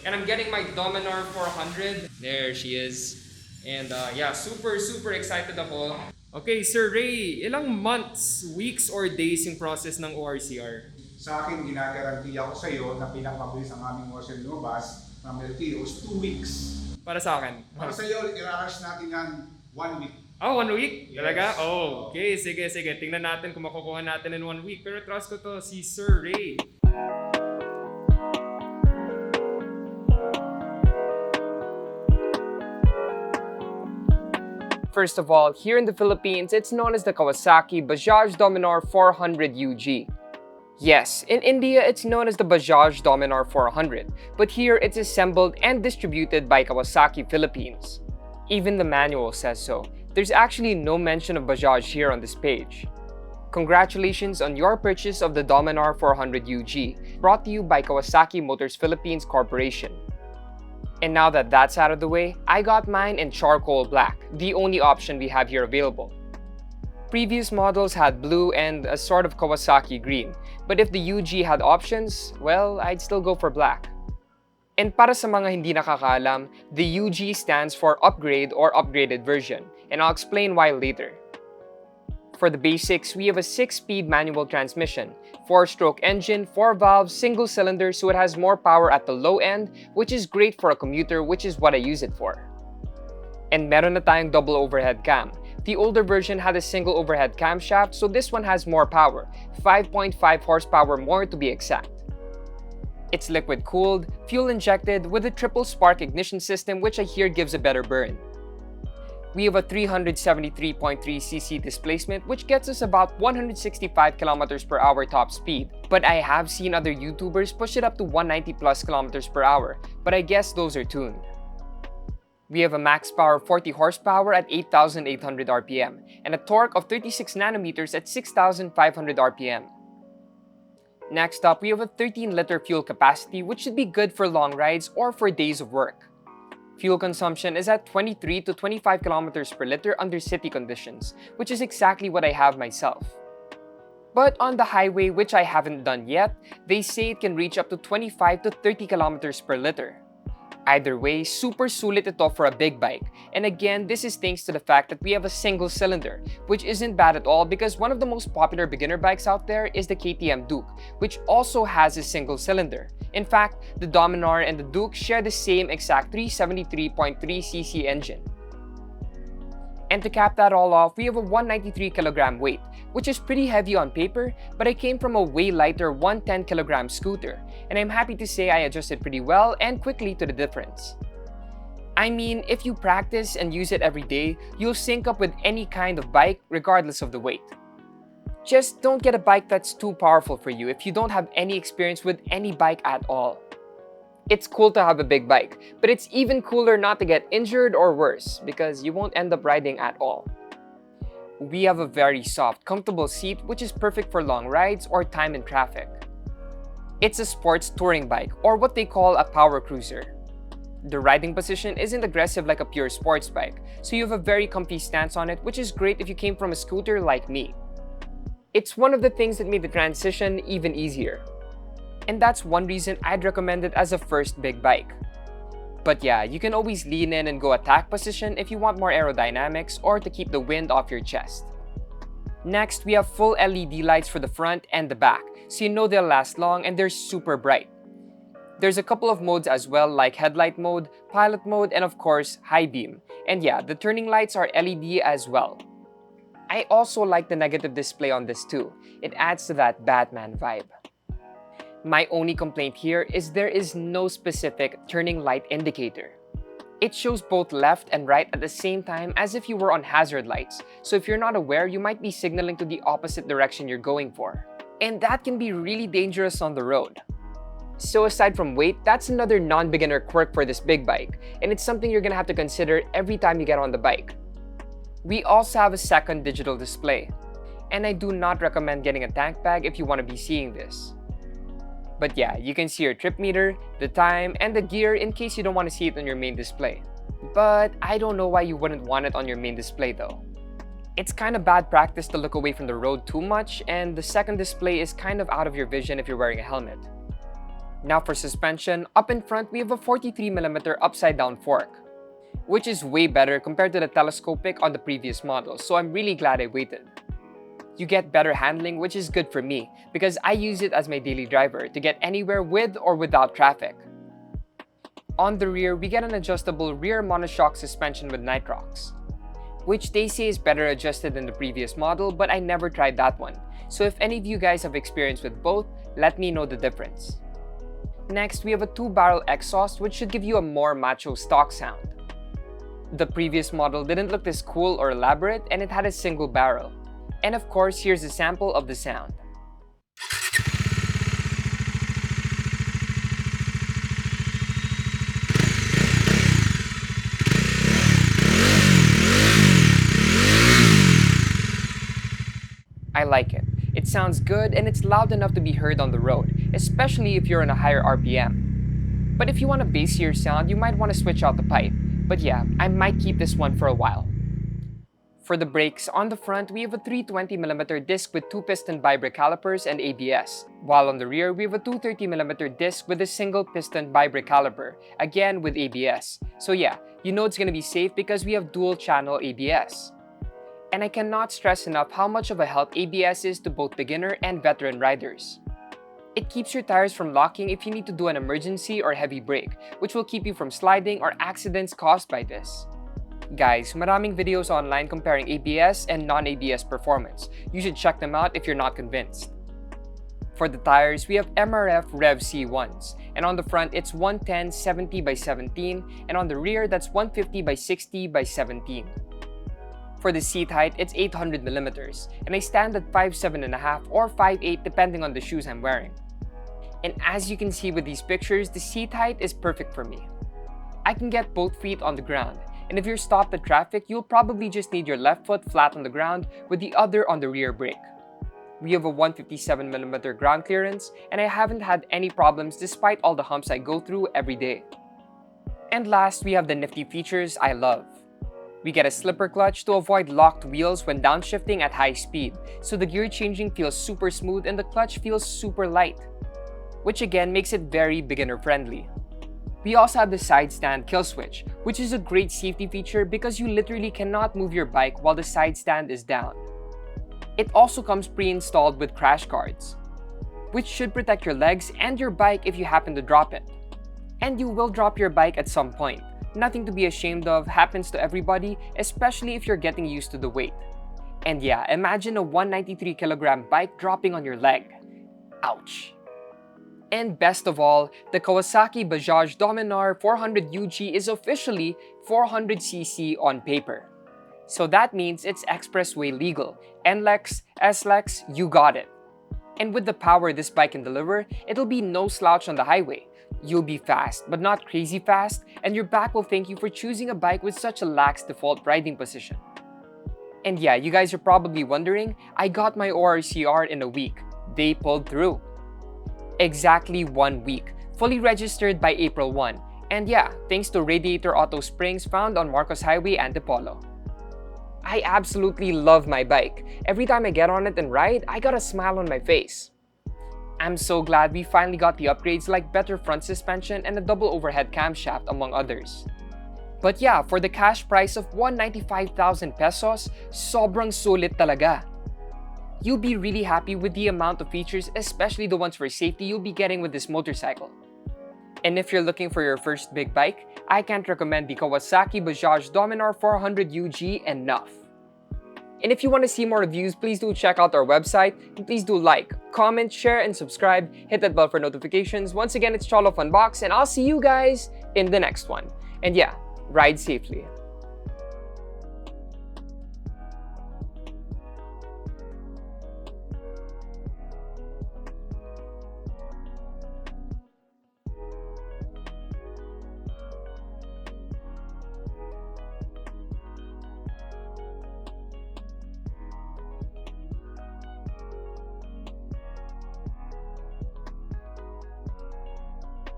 And I'm getting my Dominar 400. There she is. And yeah, super excited ako. Okay, Sir Ray, ilang months, weeks, or days yung process ng ORCR? Sa akin, ginagaranti ako sa iyo na pinakamabilis ang aming ORCR lumabas ng LTOs 2 weeks. Para sa akin? Para sa iyo, i-rush natin yan 1 week. Oh, 1 week? Yes. Talaga? Oh, okay. Sige. Tingnan natin kung makukuha natin in 1 week. Pero trust ko to, si Sir Ray. First of all, here in the Philippines, it's known as the Kawasaki Bajaj Dominar 400 UG. Yes, in India, it's known as the Bajaj Dominar 400, but here it's assembled and distributed by Kawasaki Philippines. Even the manual says so. There's actually no mention of Bajaj here on this page. Congratulations on your purchase of the Dominar 400 UG, brought to you by Kawasaki Motors Philippines Corporation. And now that that's out of the way, I got mine in charcoal black, the only option we have here available. Previous models had blue and a sort of Kawasaki green, but if the UG had options, well, I'd still go for black. And para sa mga hindi nakakaalam, the UG stands for upgrade or upgraded version, and I'll explain why later. For the basics, we have a 6-speed manual transmission, 4-stroke engine, 4 valves, single cylinder, so it has more power at the low end, which is great for a commuter, which is what I use it for. And meron na tayong double overhead cam. The older version had a single overhead camshaft, so this one has more power, 5.5 horsepower more to be exact. It's liquid cooled, fuel injected, with a triple spark ignition system which I hear gives a better burn. We have a 373.3cc displacement which gets us about 165 km per hour top speed. But I have seen other YouTubers push it up to 190 plus km per hour, but I guess those are tuned. We have a max power of 40 horsepower at 8,800 RPM and a torque of 36 nanometers at 6,500 RPM. Next up, we have a 13-liter fuel capacity which should be good for long rides or for days of work. Fuel consumption is at 23 to 25 kilometers per liter under city conditions, which is exactly what I have myself. But on the highway, which I haven't done yet, they say it can reach up to 25 to 30 kilometers per liter. Either way, super sulit ito for a big bike. And again, this is thanks to the fact that we have a single cylinder, which isn't bad at all because one of the most popular beginner bikes out there is the KTM Duke, which also has a single cylinder. In fact, the Dominar and the Duke share the same exact 373.3cc engine. And to cap that all off, we have a 193 kilogram weight, which is pretty heavy on paper, but I came from a way lighter 110 kilogram scooter, and I'm happy to say I adjusted pretty well and quickly to the difference. I mean, if you practice and use it every day, you'll sync up with any kind of bike regardless of the weight. Just don't get a bike that's too powerful for you if you don't have any experience with any bike at all. It's cool to have a big bike, but it's even cooler not to get injured or worse because you won't end up riding at all. We have a very soft, comfortable seat which is perfect for long rides or time in traffic. It's a sports touring bike or what they call a power cruiser. The riding position isn't aggressive like a pure sports bike, so you have a very comfy stance on it, which is great if you came from a scooter like me. It's one of the things that made the transition even easier. And that's one reason I'd recommend it as a first big bike. But yeah, you can always lean in and go attack position if you want more aerodynamics or to keep the wind off your chest. Next, we have full LED lights for the front and the back, so you know they'll last long and they're super bright. There's a couple of modes as well, like headlight mode, pilot mode, and of course, high beam. And yeah, the turning lights are LED as well. I also like the negative display on this too. It adds to that Batman vibe. My only complaint here is there is no specific turning light indicator. It shows both left and right at the same time as if you were on hazard lights, so if you're not aware, you might be signaling to the opposite direction you're going for. And that can be really dangerous on the road. So aside from weight, that's another non-beginner quirk for this big bike, and it's something you're gonna have to consider every time you get on the bike. We also have a second digital display, and I do not recommend getting a tank bag if you want to be seeing this. But yeah, you can see your trip meter, the time, and the gear in case you don't want to see it on your main display. But I don't know why you wouldn't want it on your main display though. It's kind of bad practice to look away from the road too much, and the second display is kind of out of your vision if you're wearing a helmet. Now for suspension, up in front we have a 43mm upside down fork, which is way better compared to the telescopic on the previous model, so I'm really glad I waited. You get better handling, which is good for me because I use it as my daily driver to get anywhere with or without traffic. On the rear, we get an adjustable rear monoshock suspension with NITROX, which they say is better adjusted than the previous model, but I never tried that one. So if any of you guys have experience with both, let me know the difference. Next, we have a 2-barrel exhaust, which should give you a more macho stock sound. The previous model didn't look this cool or elaborate, and it had a single barrel. And of course, here's a sample of the sound. I like it. It sounds good and it's loud enough to be heard on the road, especially if you're on a higher RPM. But if you want a bassier sound, you might want to switch out the pipe. But yeah, I might keep this one for a while. For the brakes, on the front, we have a 320mm disc with 2-piston bibrake calipers and ABS, while on the rear, we have a 230mm disc with a single-piston bibrake caliper, again with ABS. So yeah, you know it's gonna be safe because we have dual-channel ABS. And I cannot stress enough how much of a help ABS is to both beginner and veteran riders. It keeps your tires from locking if you need to do an emergency or heavy brake, which will keep you from sliding or accidents caused by this. Guys, maraming videos online comparing ABS and non-ABS performance. You should check them out if you're not convinced. For the tires, we have MRF Rev C1s, and on the front it's 110 70x17, and on the rear that's 150 by 60 by 17. For the seat height, it's 800mm, and I stand at 5'7.5" or 5'8" depending on the shoes I'm wearing. And as you can see with these pictures, the seat height is perfect for me. I can get both feet on the ground, and if you're stopped at traffic, you'll probably just need your left foot flat on the ground with the other on the rear brake. We have a 157mm ground clearance, and I haven't had any problems despite all the humps I go through every day. And last, we have the nifty features I love. We get a slipper clutch to avoid locked wheels when downshifting at high speed, so the gear changing feels super smooth and the clutch feels super light, which again makes it very beginner friendly. We also have the side stand kill switch, which is a great safety feature because you literally cannot move your bike while the side stand is down. It also comes pre-installed with crash guards, which should protect your legs and your bike if you happen to drop it. And you will drop your bike at some point. Nothing to be ashamed of, happens to everybody, especially if you're getting used to the weight. And yeah, imagine a 193kg bike dropping on your leg. Ouch. And best of all, the Kawasaki Bajaj Dominar 400UG is officially 400cc on paper. So that means it's expressway legal. NLEX, SLEX, you got it. And with the power this bike can deliver, it'll be no slouch on the highway. You'll be fast, but not crazy fast, and your back will thank you for choosing a bike with such a lax default riding position. And yeah, you guys are probably wondering, I got my ORCR in a week. They pulled through. Exactly 1 week, fully registered by April 1. And yeah, thanks to Radiator Auto Springs found on Marcos Highway, Antipolo. I absolutely love my bike. Every time I get on it and ride, I got a smile on my face. I'm so glad we finally got the upgrades like better front suspension and a double overhead camshaft among others. But yeah, for the cash price of 195,000 pesos, sobrang sulit talaga. You'll be really happy with the amount of features, especially the ones for safety you'll be getting with this motorcycle. And if you're looking for your first big bike, I can't recommend the Kawasaki Bajaj Dominar 400UG enough. And if you want to see more reviews, please do check out our website, and please do like, comment, share, and subscribe. Hit that bell for notifications. Once again, it's Cholo Unbox, and I'll see you guys in the next one. And yeah, ride safely.